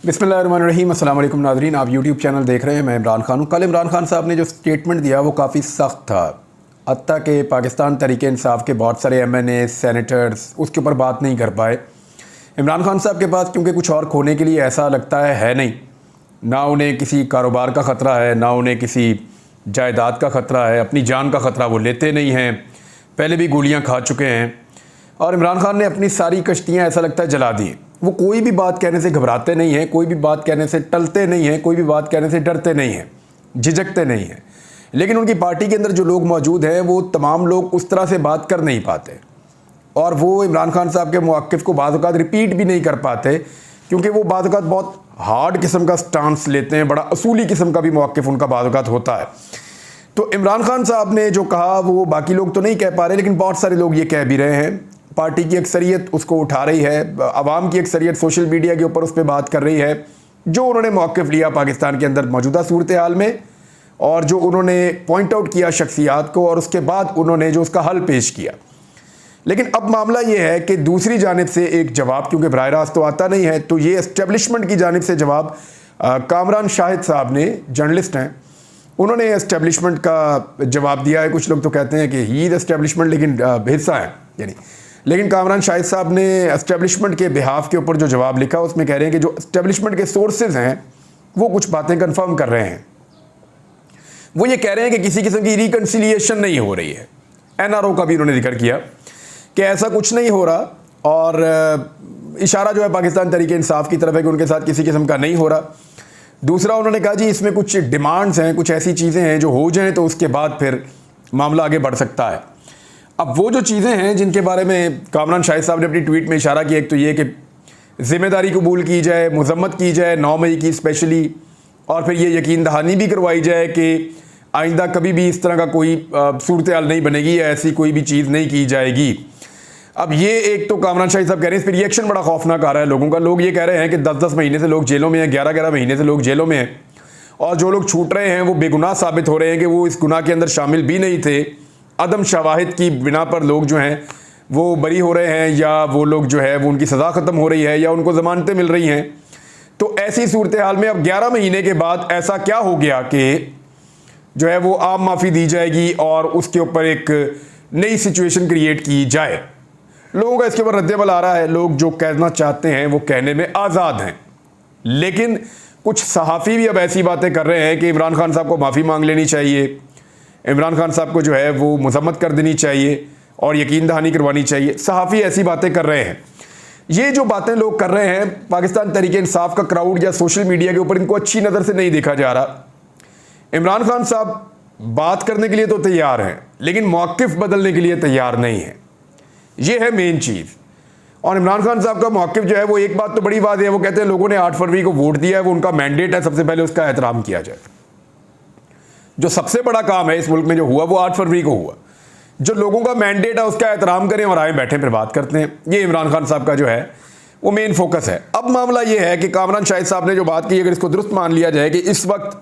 बिस्मिल्लाहिर्रहमानिर्रहीम। अस्सलाम वालेकुम नाज़रीन, आप यूट्यूब चैनल देख रहे हैं। मैं इमरान खान हूँ। कल इमरान खान साहब ने जो स्टेटमेंट दिया वो काफ़ी सख्त था। हत्ता कि पाकिस्तान तहरीक इंसाफ के बहुत सारे MNA सेनेटर्स उसके ऊपर बात नहीं कर पाए। इमरान खान साहब के पास क्योंकि कुछ और खोने के लिए ऐसा लगता है नहीं, ना उन्हें किसी कारोबार का ख़तरा है, ना उन्हें किसी जायदाद का ख़तरा है, अपनी जान का ख़तरा वो लेते नहीं हैं, पहले भी गोलियाँ खा चुके हैं। और इमरान खान ने अपनी सारी कश्तियाँ ऐसा लगता है जला दी। वो कोई भी बात कहने से घबराते नहीं हैं, कोई भी बात कहने से टलते नहीं हैं, कोई भी बात कहने से डरते नहीं हैं, झिझकते नहीं हैं। लेकिन उनकी पार्टी के अंदर जो लोग मौजूद हैं वो तमाम लोग उस तरह से बात कर नहीं पाते, और वो इमरान खान साहब के मौक़िफ़ को बाज़ औक़ात रिपीट भी नहीं कर पाते, क्योंकि वो बाज़ औक़ात बहुत हार्ड किस्म का स्टांस लेते हैं, बड़ा असूली किस्म का भी मौक़िफ़ उनका बाज़ औक़ात होता है। तो इमरान खान साहब ने जो कहा वो बाकी लोग तो नहीं कह पा रहे, लेकिन बहुत सारे लोग ये कह भी रहे हैं। पार्टी की अक्सरियत उसको उठा रही है, आवाम की अक्सरियत सोशल मीडिया के ऊपर उस पर बात कर रही है, जो उन्होंने मौक़िफ़ लिया पाकिस्तान के अंदर मौजूदा सूरत हाल में, और जो उन्होंने पॉइंट आउट किया शख्सियात को, और उसके बाद उन्होंने जो उसका हल पेश किया। लेकिन अब मामला ये है कि दूसरी जानिब से एक जवाब, क्योंकि बराह रास्त तो आता नहीं है, तो ये एस्टेब्लिशमेंट की जानिब से जवाब कामरान शाहिद साहब ने, जर्नलिस्ट हैं, उन्होंने एस्टेब्लिशमेंट का जवाब दिया है। कुछ लोग तो कहते हैं कि ही इज़ एस्टेब्लिशमेंट, लेकिन हिस्सा है यानी। लेकिन कामरान शाहिद साहब ने एस्टेब्लिशमेंट के बिहाफ के ऊपर जो जवाब लिखा उसमें कह रहे हैं कि जो एस्टेब्लिशमेंट के सोर्सेज हैं वो कुछ बातें कंफर्म कर रहे हैं। वो ये कह रहे हैं कि किसी किस्म की रिकन्सिलिएशन नहीं हो रही है। NRO का भी उन्होंने जिक्र किया कि ऐसा कुछ नहीं हो रहा, और इशारा जो है पाकिस्तान तहरीक इंसाफ की तरफ है कि उनके साथ किसी किस्म का नहीं हो रहा। दूसरा उन्होंने कहा जी इसमें कुछ डिमांड्स हैं, कुछ ऐसी चीज़ें हैं जो हो जाएं तो उसके बाद फिर मामला आगे बढ़ सकता है। अब वो जो चीज़ें हैं जिनके बारे में कामरान शाहिद साहब ने अपनी ट्वीट में इशारा किया, एक तो ये कि ज़िम्मेदारी कबूल की जाए, मज़म्मत की जाए 9 मई की स्पेशली, और फिर ये यकीन दहानी भी करवाई जाए कि आइंदा कभी भी इस तरह का कोई सूरत हाल नहीं बनेगी या ऐसी कोई भी चीज़ नहीं की जाएगी। अब ये एक तो कामरान शाहिद साहब कह रहे हैं, इस पर रिएक्शन बड़ा खौफनाक आ रहा है लोगों का। लोग ये कह रहे हैं कि 10-10 महीने से लोग जेलों में हैं, 11-11 महीने से लोग जेलों में हैं, और जो लोग छूट रहे हैं वो बेगुनाह साबित हो रहे हैं कि वो इस गुनाह के अंदर शामिल भी नहीं थे। अदम शवाहिद की बिना पर लोग जो हैं वो बरी हो रहे हैं, या वो लोग जो है वो उनकी सज़ा ख़त्म हो रही है, या उनको ज़मानतें मिल रही हैं। तो ऐसी सूरत हाल में अब 11 महीने के बाद ऐसा क्या हो गया कि जो है वो आम माफ़ी दी जाएगी और उसके ऊपर एक नई सिचुएशन क्रिएट की जाए। लोगों का इसके ऊपर रद्द-ए-अमल आ रहा है। लोग जो कहना चाहते हैं वो कहने में आज़ाद हैं, लेकिन कुछ सहाफ़ी भी अब ऐसी बातें कर रहे हैं कि इमरान खान साहब को माफ़ी मांग लेनी चाहिए, इमरान खान साहब को जो है वो मज़म्मत कर देनी चाहिए और यकीन दहानी करवानी चाहिए। सहाफ़ी ऐसी बातें कर रहे हैं। ये जो बातें लोग कर रहे हैं, पाकिस्तान तहरीक इंसाफ का क्राउड या सोशल मीडिया के ऊपर इनको अच्छी नज़र से नहीं देखा जा रहा। इमरान खान साहब बात करने के लिए तो तैयार हैं, लेकिन मौक़िफ़ बदलने के लिए तैयार नहीं है। ये है मेन चीज़। और इमरान खान साहब का मौक़िफ़ जो है वो एक बात तो बड़ी बात है, वो कहते हैं लोगों ने 8 फरवरी को वोट दिया है, वो उनका मैंडेट है, सबसे पहले उसका एहतराम किया जाए। जो सबसे बड़ा काम है इस मुल्क में जो हुआ वो 8 फरवरी को हुआ। जो लोगों का मैंडेट है उसका एहतराम करें और आए बैठे फिर बात करते हैं। ये इमरान खान साहब का जो है वो मेन फोकस है। अब मामला ये है कि कामरान शाहिद साहब ने जो बात की, अगर इसको दुरुस्त मान लिया जाए कि इस वक्त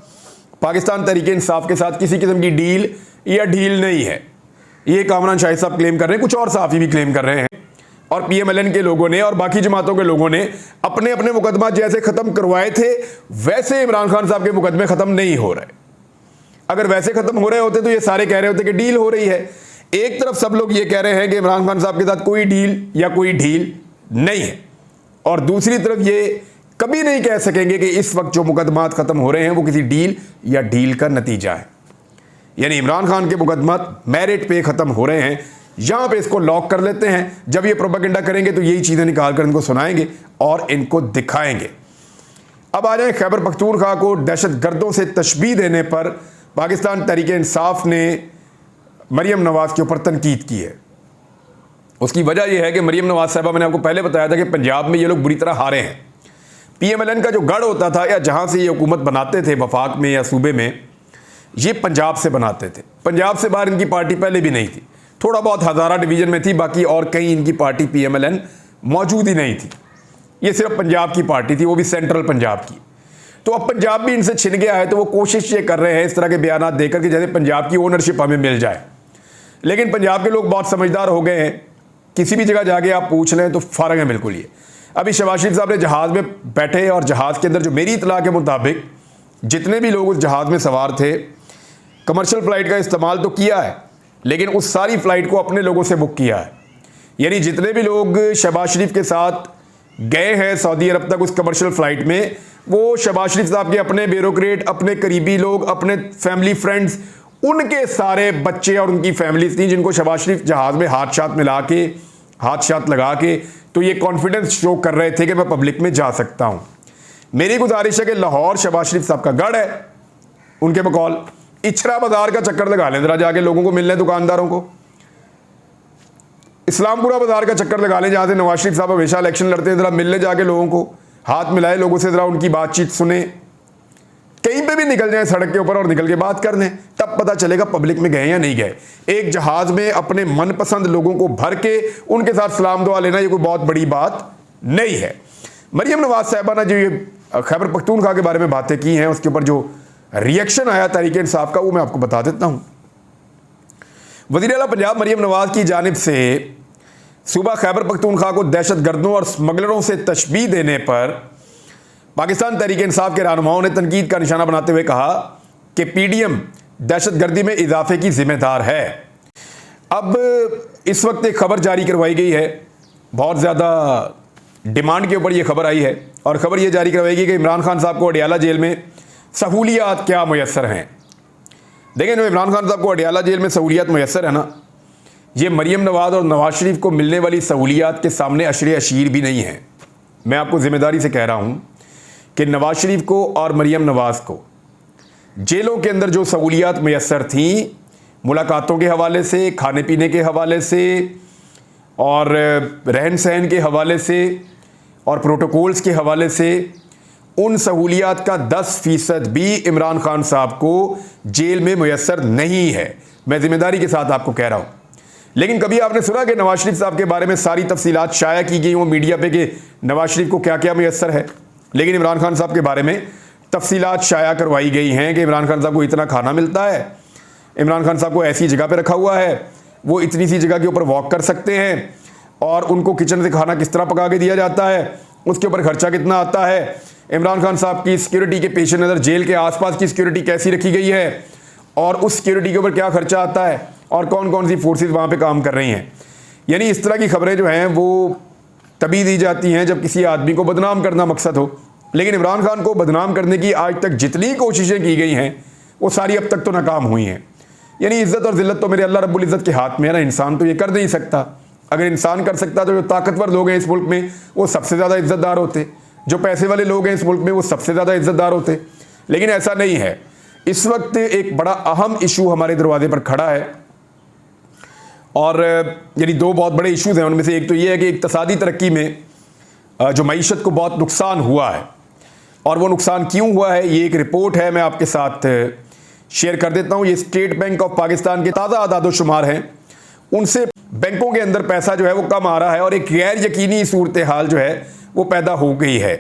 पाकिस्तान तहरीक इंसाफ के साथ किसी किस्म की डील या ढील नहीं है, ये कामरान शाहिद साहब क्लेम कर रहे हैं, कुछ और सहाफ़ी भी क्लेम कर रहे हैं, और PMLN के लोगों ने और बाकी जमातों के लोगों ने अपने अपने मुकदमा जैसे ख़त्म करवाए थे वैसे इमरान खान साहब के मुकदमे ख़त्म नहीं हो रहे। अगर वैसे ख़त्म हो रहे होते तो ये सारे कह रहे होते कि डील हो रही है। एक तरफ सब लोग ये कह रहे हैं कि इमरान खान साहब के साथ कोई डील या कोई ढील नहीं है, और दूसरी तरफ ये कभी नहीं कह सकेंगे कि इस वक्त जो मुकदमात ख़त्म हो रहे हैं वो किसी डील या डील का नतीजा है। यानी इमरान खान के मुकदमात मेरिट पे ख़त्म हो रहे हैं। यहाँ पे इसको लॉक कर लेते हैं। जब ये प्रोपेगेंडा करेंगे तो यही चीज़ें निकाल कर इनको सुनाएंगे और इनको दिखाएंगे। अब आ जाए खैबर पख्तूनख्वा को दहशत गर्दों से तशबीह देने पर पाकिस्तान तहरीक इंसाफ ने मरियम नवाज़ के ऊपर तनकीद की है। उसकी वजह यह है कि मरियम नवाज़ साहबा, मैंने आपको पहले बताया था कि पंजाब में ये लोग बुरी तरह हारे हैं। PMLN का जो गढ़ होता था या जहाँ से ये हुकूमत बनाते थे वफाक में या सूबे में, ये पंजाब से बनाते थे। पंजाब से बाहर इनकी पार्टी पहले भी नहीं थी, थोड़ा बहुत हज़ारा डिवीज़न में थी, बाकी और कहीं इनकी पार्टी PMLN मौजूद ही नहीं थी। ये सिर्फ पंजाब की पार्टी थी, वो भी सेंट्रल पंजाब की। तो अब पंजाब भी इनसे छिन गया है, तो वो कोशिश ये कर रहे हैं इस तरह के बयान देकर कि जैसे पंजाब की ओनरशिप हमें मिल जाए। लेकिन पंजाब के लोग बहुत समझदार हो गए हैं, किसी भी जगह जाके आप पूछ लें तो फ़र्क है बिल्कुल। ये अभी शहबाज शरीफ साहब ने जहाज़ में बैठे और जहाज़ के अंदर जो मेरी इतला के मुताबिक जितने भी लोग उस जहाज़ में सवार थे, कमर्शियल फ़्लाइट का इस्तेमाल तो किया है, लेकिन उस सारी फ़्लाइट को अपने लोगों से बुक किया है। यानी जितने भी लोग शहबाज शरीफ के साथ गए हैं सऊदी अरब तक उस कमर्शियल फ़्लाइट में, वो शहबाज शरीफ साहब के अपने ब्यूरोक्रेट, अपने करीबी लोग, अपने फैमिली फ्रेंड्स, उनके सारे बच्चे और उनकी फैमिलीज थी, जिनको शहबाज शरीफ जहाज़ में हाथ शात लगा के तो ये कॉन्फिडेंस शो कर रहे थे कि मैं पब्लिक में जा सकता हूं। मेरी गुजारिश है कि लाहौर शहबाज शरीफ साहब का गढ़ है, उनके बकौल इचरा बाजार का चक्कर लगा लें जरा, जाके लोगों को मिलने, दुकानदारों को। इस्लामपुरा बाजार का चक्कर लगा लें, जहां से नवाज शरीफ साहब हमेशा इलेक्शन लड़ते हैं, जरा मिलने जाके लोगों को हाथ मिलाए, लोगों से जरा उनकी बातचीत सुने, कहीं पे भी निकल जाए सड़क के ऊपर और निकल के बात कर लें, तब पता चलेगा पब्लिक में गए या नहीं गए। एक जहाज में अपने मनपसंद लोगों को भर के उनके साथ सलाम दुआ लेना ये कोई बहुत बड़ी बात नहीं है। मरियम नवाज साहिबा ने जो ये खैबर पख्तूनख्वा के बारे में बातें की हैं, उसके ऊपर जो रिएक्शन आया तहरीक इंसाफ का, वो मैं आपको बता देता हूं। वज़ीर आला पंजाब मरियम नवाज की जानिब से सूबा खैबर पख्तूनख्वा को दहशतगर्दों और स्मगलरों से तशबीह देने पर पाकिस्तान तहरीक इंसाफ के रहनुमाओं ने तनकीद का निशाना बनाते हुए कहा कि पीडीएम दहशतगर्दी में इजाफे की जिम्मेदार है। अब इस वक्त एक खबर जारी करवाई गई है, बहुत ज़्यादा डिमांड के ऊपर यह खबर आई है, और खबर यह जारी करवाई गई कि इमरान खान साहब को अडियाला जेल में सहूलियात क्या मुयस्सर हैं। देखें, जो इमरान खान साहब को अडियाला जेल में सहूलियात मुयस्सर है ना, ये मरियम नवाज और नवाज शरीफ को मिलने वाली सहूलियात के सामने अशरे अशीर भी नहीं है। मैं आपको जिम्मेदारी से कह रहा हूँ कि नवाज शरीफ को और मरियम नवाज को जेलों के अंदर जो सहूलियात मुयस्सर थीं, मुलाकातों के हवाले से, खाने पीने के हवाले से और रहन सहन के हवाले से और प्रोटोकॉल्स के हवाले से, उन सहूलियात का 10% भी इमरान खान साहब को जेल में मुयस्सर नहीं है। मैं ज़िम्मेदारी के साथ आपको कह रहा हूँ। लेकिन कभी आपने सुना कि नवाज शरीफ साहब के बारे में सारी तफसीलात शाया की गई हों मीडिया पे कि नवाज शरीफ को क्या क्या मुयस्सर है? लेकिन इमरान खान साहब के बारे में तफसीलात शाया करवाई गई हैं कि इमरान खान साहब को इतना खाना मिलता है, इमरान खान साहब को ऐसी जगह पे रखा हुआ है, वो इतनी सी जगह के ऊपर वॉक कर सकते हैं, और उनको किचन से खाना किस तरह पका के दिया जाता है, उसके ऊपर खर्चा कितना आता है, इमरान खान साहब की सिक्योरिटी के पेश नज़र जेल के आसपास की सिक्योरिटी कैसी रखी गई है, और उस सिक्योरिटी के ऊपर क्या खर्चा आता है, और कौन कौन सी फोर्सेज वहाँ पे काम कर रही हैं। यानी इस तरह की खबरें जो हैं वो तभी दी जाती हैं जब किसी आदमी को बदनाम करना मकसद हो। लेकिन इमरान खान को बदनाम करने की आज तक जितनी कोशिशें की गई हैं वो सारी अब तक तो नाकाम हुई हैं। यानी इज़्ज़त और ज़िल्लत तो मेरे अल्लाह रब्बुल इज़्ज़त के हाथ में है ना, इंसान तो ये कर नहीं सकता। अगर इंसान कर सकता तो जो ताकतवर लोग हैं इस मुल्क में वो सबसे ज़्यादा इज़्ज़तदार होते, जो पैसे वाले लोग हैं इस मुल्क में वो सबसे ज़्यादा इज़्ज़तदार होते, लेकिन ऐसा नहीं है। इस वक्त एक बड़ा अहम इशू हमारे दरवाजे पर खड़ा है, और यानी दो बहुत बड़े इशूज़ हैं। उनमें से एक तो ये है कि इक़्तिसादी तरक्की में जो मईशत को बहुत नुकसान हुआ है, और वो नुकसान क्यों हुआ है ये एक रिपोर्ट है, मैं आपके साथ शेयर कर देता हूँ। ये स्टेट बैंक ऑफ पाकिस्तान के ताज़ा आदाद शुमार हैं, उनसे बैंकों के अंदर पैसा जो है वो कम आ रहा है और एक गैर यकीनी सूरत हाल जो है वो पैदा हो गई है।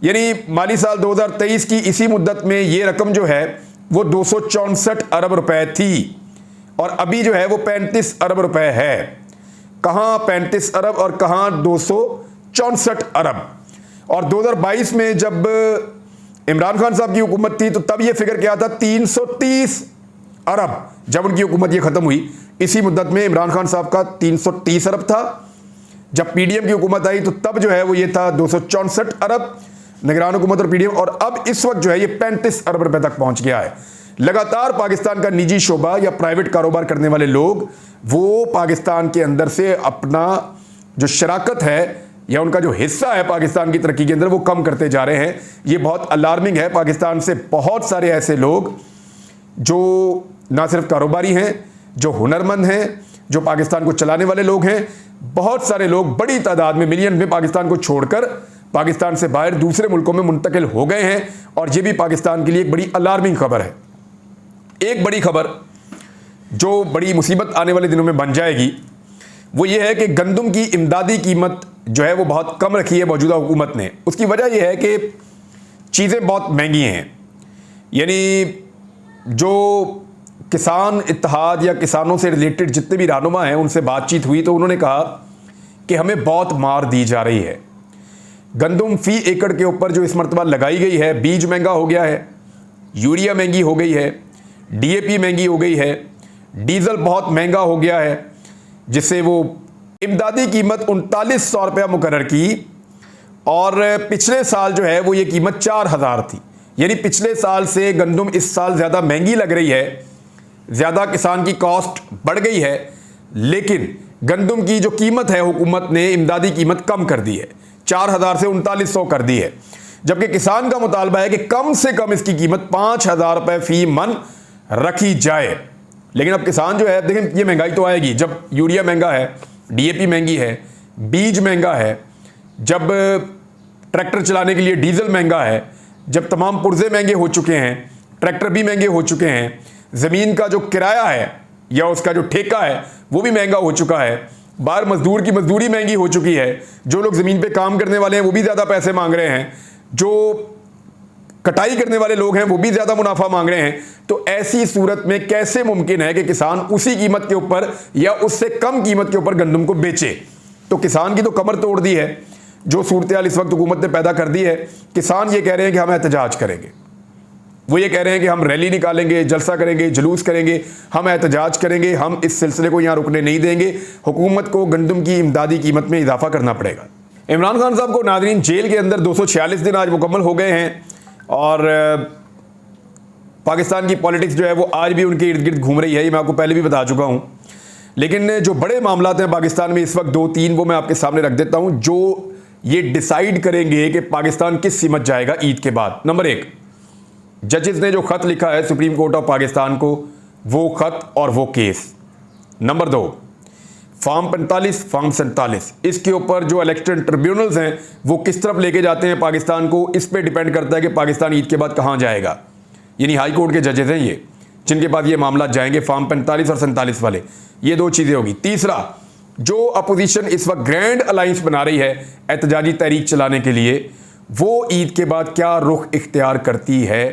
यानी माली साल 2023 की इसी मुद्दत में ये रकम जो है वो 264 अरब रुपए थी, और अभी जो है वो 35 अरब रुपए है। कहाँ 35 अरब और कहाँ 264 अरब। और 2022 में जब इमरान खान साहब की हुकूमत थी तो तब ये फिगर क्या था, 330 अरब। जब उनकी हुकूमत ये ख़त्म हुई इसी मुद्दत में इमरान खान साहब का 330 अरब था। जब पीडीएम की हुकूमत आई तो तब जो है वो ये था 264 अरब, निगरान हुकूमत और पीडीएम, और अब इस वक्त जो है ये 35 अरब रुपए तक पहुंच गया है। लगातार पाकिस्तान का निजी शोबा या प्राइवेट कारोबार करने वाले लोग वो पाकिस्तान के अंदर से अपना जो शराकत है या उनका जो हिस्सा है पाकिस्तान की तरक्की के अंदर वो कम करते जा रहे हैं। ये बहुत अलार्मिंग है। पाकिस्तान से बहुत सारे ऐसे लोग जो ना सिर्फ कारोबारी हैं, जो हुनरमंद हैं, जो पाकिस्तान को चलाने वाले लोग हैं, बहुत सारे लोग बड़ी तादाद में, मिलियन में पाकिस्तान को छोड़कर पाकिस्तान से बाहर दूसरे मुल्कों में मुंतकिल हो गए हैं, और ये भी पाकिस्तान के लिए एक बड़ी अलार्मिंग खबर है। एक बड़ी खबर जो बड़ी मुसीबत आने वाले दिनों में बन जाएगी वो ये है कि गंदम की इमदादी कीमत जो है वो बहुत कम रखी है मौजूदा हुकूमत ने। उसकी वजह यह है कि चीज़ें बहुत महंगी हैं। यानी जो किसान इत्तेहाद या किसानों से रिलेटेड जितने भी रहनुमा हैं उनसे बातचीत हुई तो उन्होंने कहा कि हमें बहुत मार दी जा रही है। गंदम फी एकड़ के ऊपर जो इस मरतबा लगाई गई है, बीज महंगा हो गया है, यूरिया महंगी हो गई है, डीएपी महंगी हो गई है, डीजल बहुत महंगा हो गया है, जिससे वो इमदादी कीमत 3900 रुपया मुकर्रर की और पिछले साल जो है वो ये कीमत 4000 थी। यानी पिछले साल से गंदम इस साल ज़्यादा महंगी लग रही है, ज़्यादा किसान की कॉस्ट बढ़ गई है, लेकिन गंदम की जो कीमत है हुकूमत ने इमदादी कीमत कम कर दी है, 4000 से 3900 कर दी है। जबकि किसान का मुतालबा है कि कम से कम इसकी कीमत 5000 रुपये फी मन रखी जाए। लेकिन अब किसान जो है, देखें, ये महंगाई तो आएगी जब यूरिया महंगा है, डीएपी महंगी है, बीज महंगा है, जब ट्रैक्टर चलाने के लिए डीजल महंगा है, जब तमाम पुर्जे महंगे हो चुके हैं, ट्रैक्टर भी महंगे हो चुके हैं, ज़मीन का जो किराया है या उसका जो ठेका है वो भी महंगा हो चुका है, बाहर मजदूर की मजदूरी महंगी हो चुकी है, जो लोग ज़मीन पे काम करने वाले हैं वो भी ज़्यादा पैसे मांग रहे हैं, जो कटाई करने वाले लोग हैं वो भी ज़्यादा मुनाफा मांग रहे हैं। तो ऐसी सूरत में कैसे मुमकिन है कि किसान उसी कीमत के ऊपर या उससे कम कीमत के ऊपर गंदम को बेचे? तो किसान की तो कमर तोड़ दी है जो सूरत हाल इस वक्त हुकूमत ने पैदा कर दी है। किसान ये कह रहे हैं कि हम एहतजाज करेंगे, वो ये कह रहे हैं कि हम रैली निकालेंगे, जलसा करेंगे, जुलूस करेंगे, हम एहतजाज करेंगे, हम इस सिलसिले को यहाँ रुकने नहीं देंगे, हुकूमत को गंदम की इमदादी कीमत में इजाफा करना पड़ेगा। इमरान खान साहब को नाज़रीन जेल के अंदर 246 दिन आज मुकम्मल हो गए हैं और पाकिस्तान की पॉलिटिक्स जो है वो आज भी उनके इर्द गिर्द घूम रही है, ये मैं आपको पहले भी बता चुका हूँ। लेकिन जो बड़े मामलात हैं पाकिस्तान में इस वक्त 2-3 वो मैं आपके सामने रख देता हूँ जो ये डिसाइड करेंगे कि पाकिस्तान किस सिमत जाएगा ईद के बाद। नंबर 1, जजेस ने जो ख़त लिखा है सुप्रीम कोर्ट ऑफ पाकिस्तान को, वो ख़त और वो केस। नंबर 2, फॉर्म 45, फॉर्म 47, इसके ऊपर जो इलेक्शन ट्रिब्यूनल्स हैं वो किस तरफ लेके जाते हैं पाकिस्तान को, इस पे डिपेंड करता है कि पाकिस्तान ईद के बाद कहाँ जाएगा। यानी हाई कोर्ट के जजेस हैं ये जिनके बाद ये मामला जाएंगे, फॉर्म 45 और 47 वाले। ये 2 चीज़ें होगी। तीसरा, जो अपोजिशन इस वक्त ग्रैंड अलाइंस बना रही है एहतजाजी तहरीक चलाने के लिए, वो ईद के बाद क्या रुख इख्तियार करती है,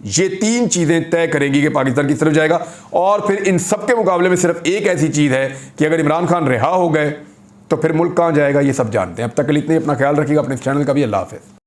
ये 3 चीज़ें तय करेंगी कि पाकिस्तान किस तरफ जाएगा। और फिर इन सब के मुकाबले में सिर्फ एक ऐसी चीज़ है कि अगर इमरान खान रिहा हो गए तो फिर मुल्क कहाँ जाएगा, ये सब जानते हैं। अब तक के लिए इतने, अपना ख्याल रखिएगा, अपने चैनल का भी। अल्लाह हाफ़िज़।